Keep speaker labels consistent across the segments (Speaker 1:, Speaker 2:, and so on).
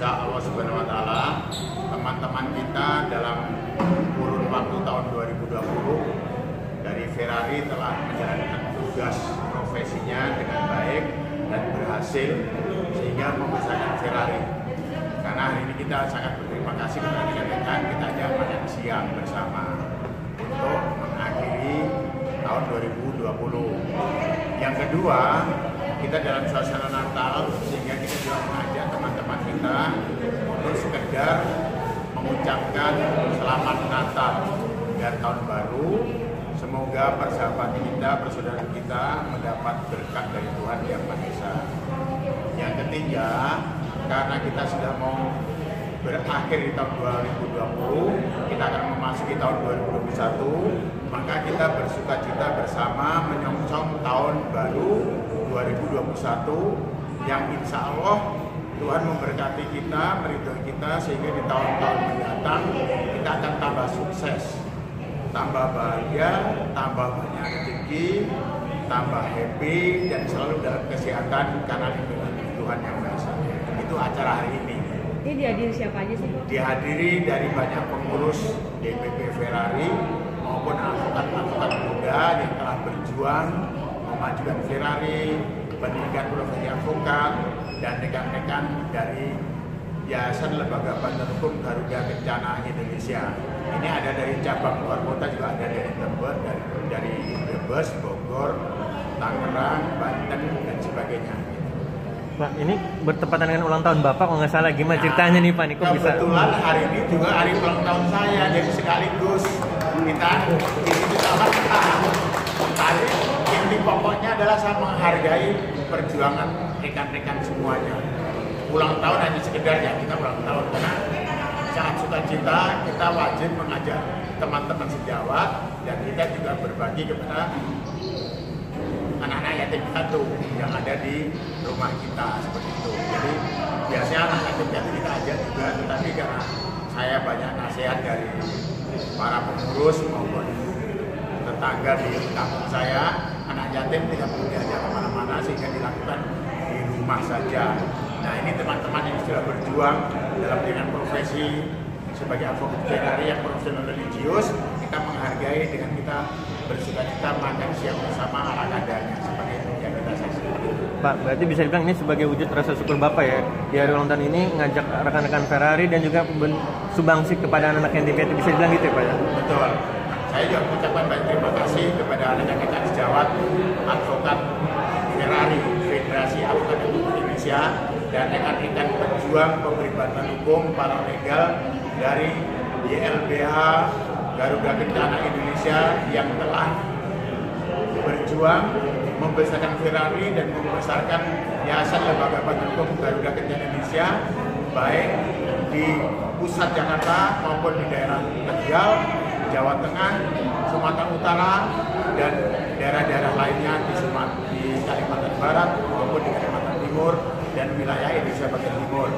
Speaker 1: Insya Allah Subhanahu Wa Taala teman-teman kita dalam kurun waktu tahun 2020 dari Ferrari telah menjalankan tugas profesinya dengan baik dan berhasil sehingga membesarkan Ferrari. Karena hari ini kita sangat berterima kasih kepada rekan-rekan, kita ajak makan siang bersama untuk mengakhiri tahun 2020. Yang kedua, kita dalam suasana Natal sehingga kita juga mengajak teman-teman kita untuk sekedar mengucapkan selamat Natal dan tahun baru. Semoga persahabatan kita, persaudaraan kita mendapat berkat dari Tuhan Yang Maha Esa. Yang ketiga, karena kita sudah mau berakhir di tahun 2020, kita akan memasuki tahun 2021, maka kita bersukacita bersama menyongsong tahun baru 2021 yang insya Allah Tuhan memberkati kita, meridhoi kita sehingga di tahun-tahun mendatang kita akan tambah sukses, tambah bahagia, tambah banyak rezeki, tambah happy dan selalu dalam kesehatan karena lindungan Tuhan Yang Maha Esa. Itu acara hari ini.
Speaker 2: Ini dihadiri siapa aja sih?
Speaker 1: Dihadiri dari banyak pengurus DPP Ferrari maupun advokat-advokat muda yang telah berjuang memajukan Ferrari, pendidikan profesi advokat, dan rekan-rekan dari Yayasan Lembaga Bantuan Hukum Garuda Kencana Indonesia. Ini ada dari cabang luar kota, juga ada dari Tebet, dari Brebes, Bogor, Tangerang, Banten, dan sebagainya.
Speaker 3: Pak, ini bertepatan dengan ulang tahun Bapak, kalau nggak salah. Gimana ceritanya nih Pak? Kok bisa?
Speaker 1: Kebetulan hari ini juga hari ulang tahun saya, jadi sekaligus kita ini sama. Tadi inti pokoknya adalah saya menghargai perjuangan rekan-rekan semuanya. Ulang tahun hanya sekedar ya kita ulang tahun, karena sangat sukacita kita wajib mengajak teman-teman sejawat dan kita juga berbagi kepada anak-anak yatim piatu yang ada di rumah kita seperti itu. Jadi biasanya anak yatim piatu kita ajak juga, tetapi karena saya banyak nasihat dari para pengurus maupun tetangga di kampung saya, anak yatim tidak perlu diajak kemana-mana sehingga dilakukan di rumah saja. Nah ini teman-teman yang sudah berjuang dalam dengan profesi sebagai advokat Ferrari yang profesional religius, kita menghargai dengan kita bersukacita makan siang bersama ala kadarnya seperti yang kita saksikan.
Speaker 3: Pak, berarti bisa dibilang ini sebagai wujud rasa syukur Bapak ya, di hari ulang tahun ini ngajak rekan-rekan Ferrari dan juga sumbangsi kepada anak-anak yang itu, bisa dibilang gitu ya Pak ya?
Speaker 1: Betul. Saya juga mengucapkan banyak terima kasih kepada rekan-rekan sejawat advokat Ferrari, Federasi Advokat Indonesia, dan rekan-rekan pejuang pemberi bantuan hukum paralegal dari YLBH Garuda Kencana Indonesia yang telah berjuang membesarkan Ferrari dan membesarkan Yayasan Lembaga Bantuan Hukum Garuda Kencana Indonesia baik di pusat Jakarta maupun di daerah Tegal, Jawa Tengah, Sumatera Utara, dan daerah-daerah lainnya di Kalimantan Barat maupun di Kalimantan Timur dan wilayah Indonesia bagian timur.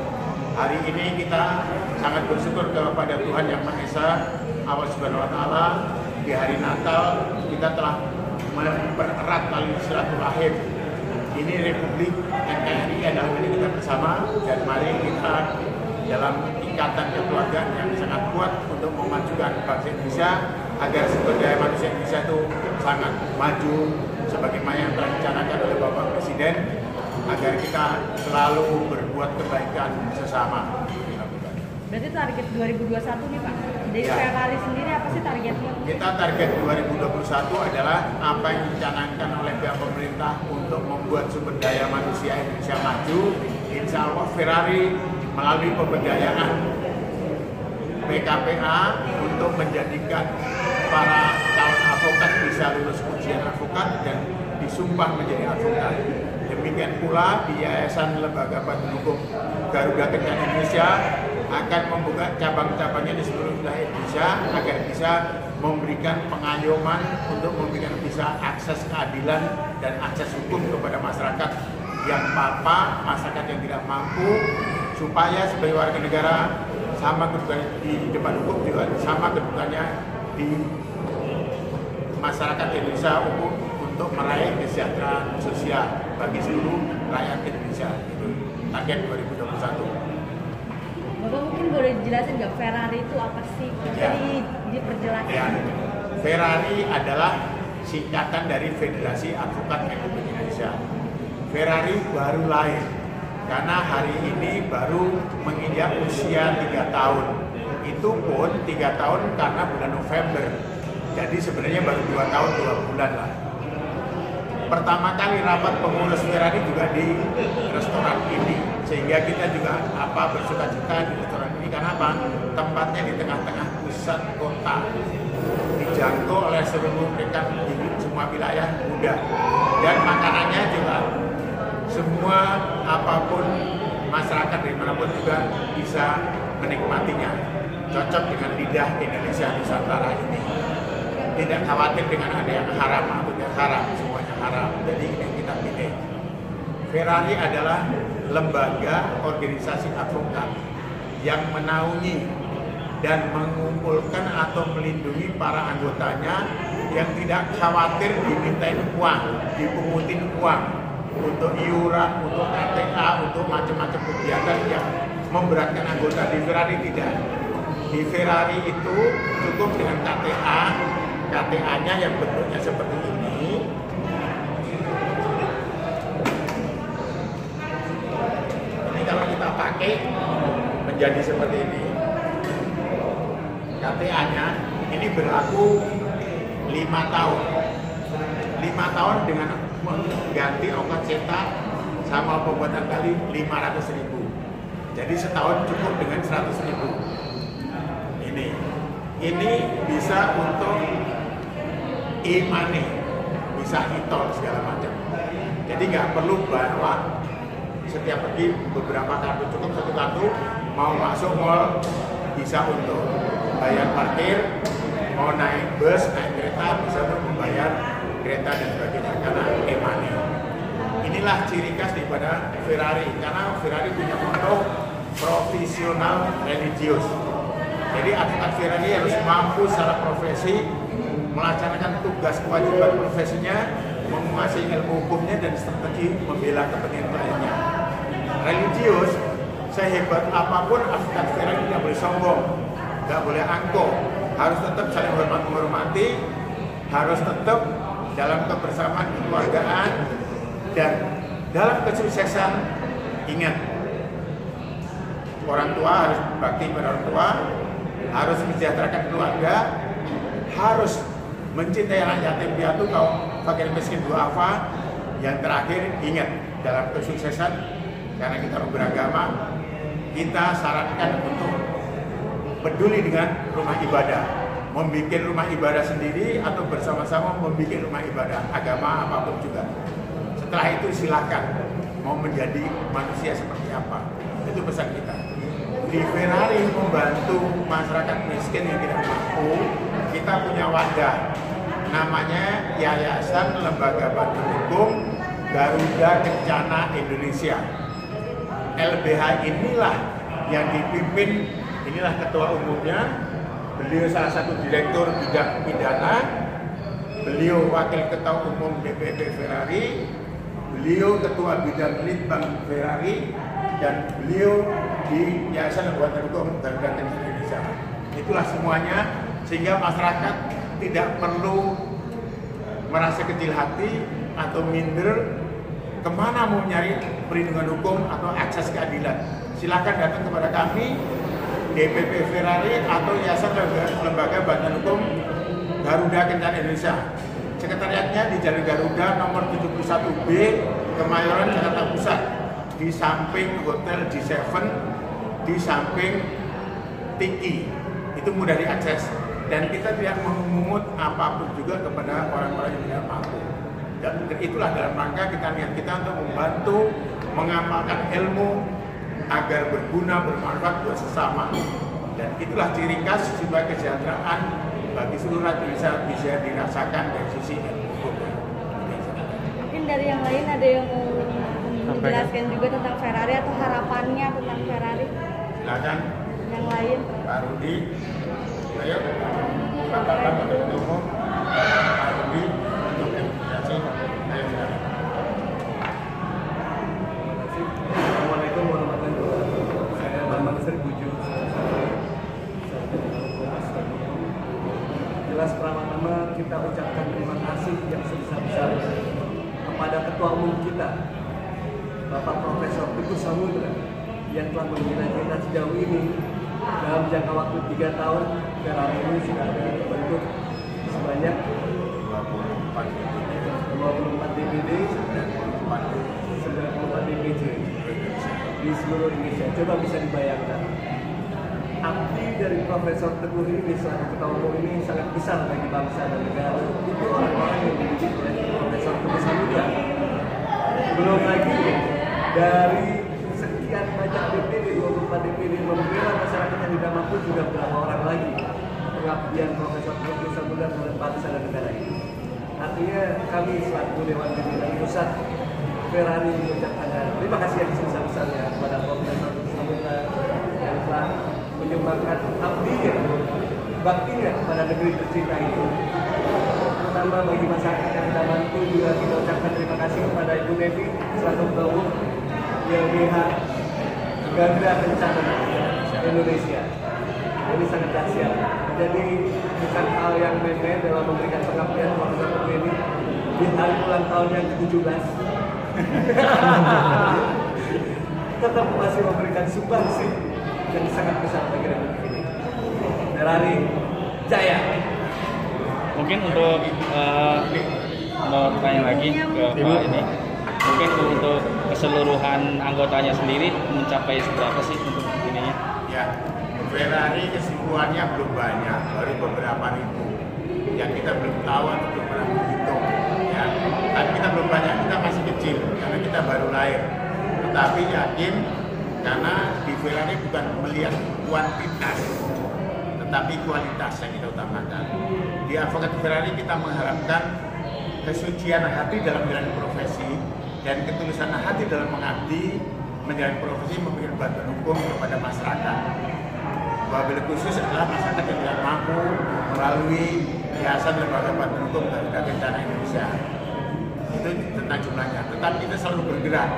Speaker 1: Hari ini kita sangat bersyukur kepada Tuhan Yang Maha Esa, Allah Subhanahu Wa Taala. Di hari Natal kita telah mempererat tali silaturahim. Ini Republik NKRI adalah milik kita bersama, dan mari kita dalam ikatan kekeluargaan yang sangat kuat untuk memajukan bangsa Indonesia agar sumber daya manusia Indonesia itu sangat maju sebagaimana yang telah dicanangkan oleh Bapak Presiden, agar kita selalu berbuat kebaikan sesama.
Speaker 2: Berarti target 2021 nih Pak, dari
Speaker 1: Ya.
Speaker 2: Ferrari sendiri apa sih targetnya?
Speaker 1: Kita target 2021 adalah apa yang dicanangkan oleh pihak pemerintah untuk membuat sumber daya manusia Indonesia maju. Insya Allah Ferrari melalui pemberdayaan PKPA untuk menjadikan para calon advokat bisa lulus ujian advokat dan disumpah menjadi advokat. Demikian pula di Yayasan Lembaga Bantuan Hukum Garuda Kencana Indonesia akan membuka cabang-cabangnya di seluruh wilayah Indonesia agar bisa memberikan pengayoman untuk memberikan bisa akses keadilan dan akses hukum kepada masyarakat yang papa, masyarakat yang tidak mampu, supaya sebagai warga negara sama kedudukannya di depan hukum juga sama kedudukannya di masyarakat Indonesia untuk meraih kesejahteraan sosial bagi seluruh rakyat Indonesia. Itu target 2021.
Speaker 2: Bapak mungkin boleh dijelasin nggak Ferrari itu apa sih?
Speaker 1: Ya.
Speaker 2: Jadi diperjelas.
Speaker 1: Ya, Ferrari adalah singkatan dari Federasi Advokat Republik Indonesia. Ferrari baru lahir karena hari ini baru menginjak usia 3 tahun. Itu pun 3 tahun karena bulan November. Jadi sebenarnya baru 2 tahun 2 bulan lah. Pertama kali rapat pengurus Ferrari juga di restoran ini, sehingga kita juga bersuka-cita di restoran ini karena apa? Tempatnya di tengah-tengah pusat kota, dijangkau oleh seluruh rekan di semua wilayah mudah, dan makanannya juga semua apapun masyarakat dimanapun juga bisa menikmatinya, cocok dengan lidah Indonesia Nusantara ini. Tidak khawatir dengan ada yang haram atau tidak haram, semuanya haram. Jadi ini kita pilih. Ferrari adalah lembaga organisasi advokat yang menaungi dan mengumpulkan atau melindungi para anggotanya yang tidak khawatir dimintain uang, dipungutin uang untuk iuran, untuk KTA, untuk macam-macam kegiatan yang memberatkan anggota. Di Ferrari tidak. Di Ferrari itu cukup dengan KTA-nya yang bentuknya seperti ini. Ini kalau kita pakai menjadi seperti ini. KTA-nya ini berlaku 5 tahun. 5 tahun dengan mengganti ongkos cetak sama pembuatan kali 500.000. Jadi setahun cukup dengan 100.000. Ini bisa untuk e-money, bisa e-tol segala macam. Jadi nggak perlu bawa setiap pergi beberapa kartu, cukup satu kartu. Mau masuk mall bisa untuk bayar parkir, mau naik bus, naik kereta bisa untuk membayar kereta dan sebagainya karena e-money. Inilah ciri khas daripada Ferrari, karena Ferrari punya moto profesional religius. Jadi advokat Ferrari harus mampu secara profesi melaksanakan tugas kewajiban profesinya, menguasai ilmu hukumnya dan strategi membela kepentingan kliennya. Religius, sehebat apapun advokat Ferrari tidak boleh sombong, tidak boleh angkuh, harus tetap saling hormat menghormati, harus tetap dalam kebersamaan kekeluargaan, dan dalam kesuksesan ingat orang tua harus bakti pada orang tua, harus mensejahterakan keluarga, harus mencintai anak yatim piatu, kaum fakir miskin duafa. Yang terakhir ingat dalam kesuksesan, karena kita beragama, kita sarankan untuk peduli dengan rumah ibadah, membuat rumah ibadah sendiri atau bersama-sama membuat rumah ibadah agama apapun juga. Setelah itu silakan mau menjadi manusia seperti apa, itu pesan kita. Di Ferrari membantu masyarakat miskin yang tidak mampu, kita punya wadah namanya Yayasan Lembaga Bantu Hukum Garuda Kencana Indonesia. LBH inilah yang dipimpin, inilah ketua umumnya, beliau salah satu direktur bidang pidana, beliau wakil ketua umum DPP Ferrari, beliau ketua bidang litbang Ferrari, dan beliau di Yayasan Lembaga Hukum Garuda Kencana Indonesia. Itulah semuanya, sehingga masyarakat tidak perlu merasa kecil hati atau minder kemana mau nyari perlindungan hukum atau akses keadilan. Silakan datang kepada kami, DPP Ferrari atau Yayasan Lembaga Bantuan Hukum Garuda Kencana Indonesia. Sekretariatnya di Jalan Garuda nomor 71B, Kemayoran, Jakarta Pusat, di samping Hotel G7, di samping Tiki. Itu mudah diakses, dan kita tidak memungut apapun juga kepada orang-orang yang tidak mampu. Dan itulah dalam rangka niat kita untuk membantu mengamalkan ilmu agar berguna, bermanfaat buat sesama. Dan itulah ciri khas supaya kesejahteraan bagi seluruh rakyat Indonesia bisa dirasakan dari sisi ilmu hukum.
Speaker 2: Mungkin dari yang lain ada yang mau menjelaskan juga tentang Ferrari atau harapannya tentang Ferrari?
Speaker 1: Silakan.
Speaker 2: Yang lain?
Speaker 1: Pak Rudi, ayo. Bapak Ketua Umum, Pak Rudi, untuk informasi. Ayo silakan.
Speaker 4: Assalamualaikum warahmatullahi wabarakatuh. Saya Bambang Sri Puju. Ketua Umum kita, Bapak Profesor Teguh Samudra, yang telah membina kita sejauh ini. Dalam jangka waktu 3 tahun, Ferrari ini sudah terbentuk sebanyak 24 DPD, 94 DPC di seluruh Indonesia. Coba bisa dibayangkan, arti dari Profesor Teguh ini selaku Ketua Umum ini sangat besar bagi bangsa dan negara. Itu orang-orang yang dididik oleh Profesor Teguh Samudra. Belum lagi dari sekian banyak DPD, 24 DPD membela masyarakat yang tidak mampu, juga berapa orang lagi pengabdian Profesor Teguh Samudra terhadap bangsa dan negara ini. Artinya kami selaku Dewan Pimpinan Pusat Ferrari mengucapkan terima kasih yang sebesar-besarnya kepada Profesor Teguh Samudra yang telah menyumbangkan abdinya, baktinya kepada negeri tercinta ini. Terutama bagi masyarakat yang tidak mampu, juga kita ucapkan terima kasih kepada Ibu Devi selaku Ketua Umum YLBH Garda Kencana Indonesia. Ini sangat dahsyat. Jadi bukan hal yang main-main dalam memberikan pengabdian Profesor Teguh ini di hari ulang tahun yang ke-17. Tetap masih memberikan sumbangsi yang sangat besar bagi Republik ini. Ferrari Jaya.
Speaker 5: Mungkin untuk mau tanya lagi ke Pak ini, mungkin untuk keseluruhan anggotanya sendiri mencapai seberapa sih untuk ininya?
Speaker 1: Ya, Ferrari kesimpulannya belum banyak, baru beberapa ribu. Yang kita belum tahu atau belum pernah menghitung. Ya, tapi kita belum banyak, kita masih kecil karena kita baru lahir. Tetapi yakin karena di Ferrari bukan melihat kuantitas, tetapi kualitas yang kita utamakan. Di Advokat Ferrari kita mengharapkan kesucian hati dalam menjalani profesi dan ketulusan hati dalam mengabdi menjalani profesi, memberikan bantuan hukum kepada masyarakat. Wabil khusus adalah masyarakat yang tidak mampu melalui Yayasan Lembaga Bantuan Hukum Garda Kencana Indonesia. Itu tentang jumlahnya. Tetapi kita selalu bergerak.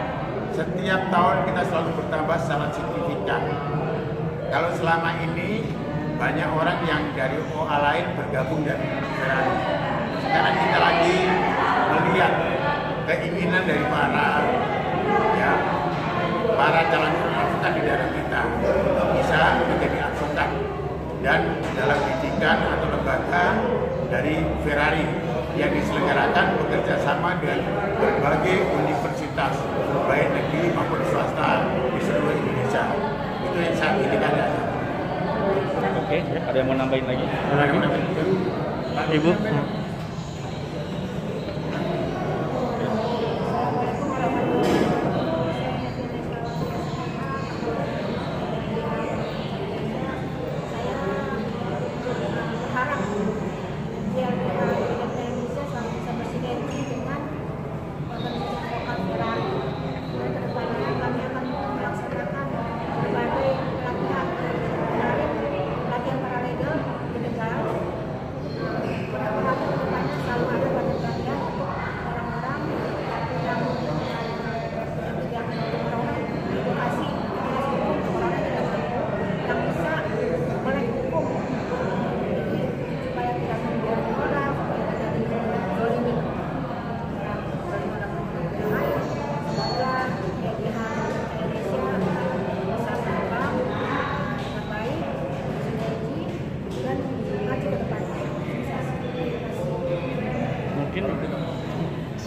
Speaker 1: Setiap tahun kita selalu bertambah sangat signifikan. Kalau selama ini banyak orang yang dari OA lain bergabung dari Ferrari. Sekarang kita lagi melihat keinginan dari para calon advokat di daerah kita untuk bisa menjadi advokat dan dalam pendidikan atau lembaga dari Ferrari yang diselenggarakan bekerja sama dengan berbagai universitas baik negeri maupun swasta di seluruh Indonesia. Itu yang saat ini ada.
Speaker 5: Oke, ada yang mau nambahin lagi?
Speaker 3: Ibu.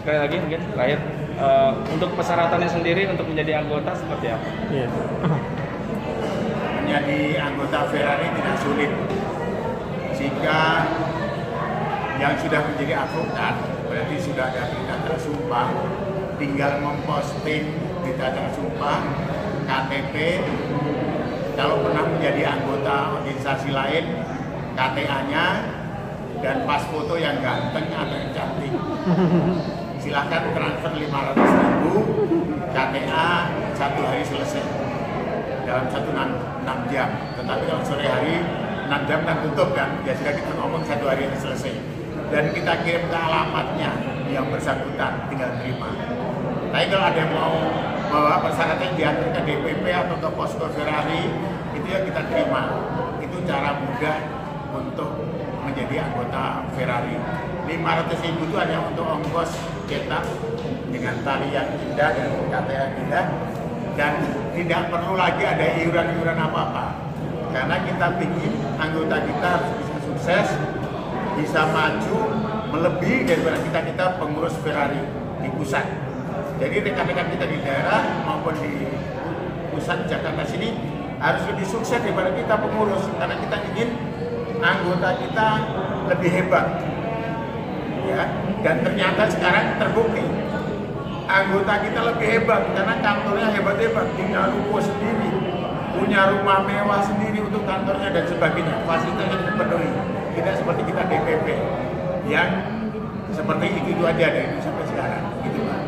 Speaker 5: Sekali lagi mungkin terakhir, untuk persyaratannya sendiri untuk menjadi anggota seperti apa?
Speaker 3: Iya.
Speaker 1: Menjadi anggota Ferrari tidak sulit. Jika yang sudah menjadi advokat berarti sudah ada berita tersumpah, tinggal memposting berita tersumpah, KTP, kalau pernah menjadi anggota organisasi lain, KTA-nya, dan pas foto yang ganteng atau yang cantik. Silahkan transfer 500.000, KTA 1 hari selesai dalam 6 jam. Tetapi kalau sore hari 6 jam kan tutup kan, ya sudah kita ngomong 1 hari selesai. Dan kita kirim ke alamatnya yang bersangkutan, tinggal terima. Tapi kalau ada yang mau bawa persyaratan diantar ke DPP atau ke posko Ferrari, itu ya kita terima. Itu cara mudah untuk menjadi anggota Ferrari. 500.000 itu hanya untuk ongkos dicetak dengan tali yang indah dan kata yang indah, dan tidak perlu lagi ada iuran-iuran apa-apa, karena kita ingin anggota kita harus bisa sukses, bisa maju melebihi daripada kita pengurus Ferrari di pusat. Jadi rekan-rekan kita di daerah maupun di pusat Jakarta sini harus lebih sukses daripada kita pengurus, karena kita ingin anggota kita lebih hebat, ya. Dan ternyata sekarang terbukti anggota kita lebih hebat karena kantornya hebat-hebat, punya ruko sendiri, punya rumah mewah sendiri untuk kantornya dan sebagainya, fasilitasnya dipenuhi. Tidak seperti kita DPP yang seperti itu aja dari dulu sampai sekarang, gitu Pak.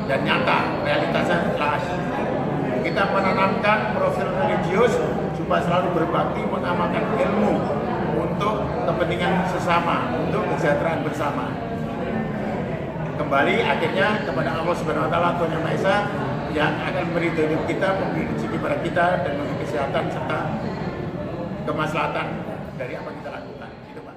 Speaker 1: Dan nyata realitasnya jelas. Kita menanamkan profil religius supaya selalu berbakti mengamalkan ilmu untuk kepentingan sesama, untuk kesejahteraan bersama. Kembali akhirnya kepada Allah Subhanahu wa taala, Tuhan Yang Maha Esa, yang akan memberi hidup kita, memberi rezeki kepada kita dan memberi kesehatan serta kemaslahatan dari apa yang kita lakukan. Gitu Pak.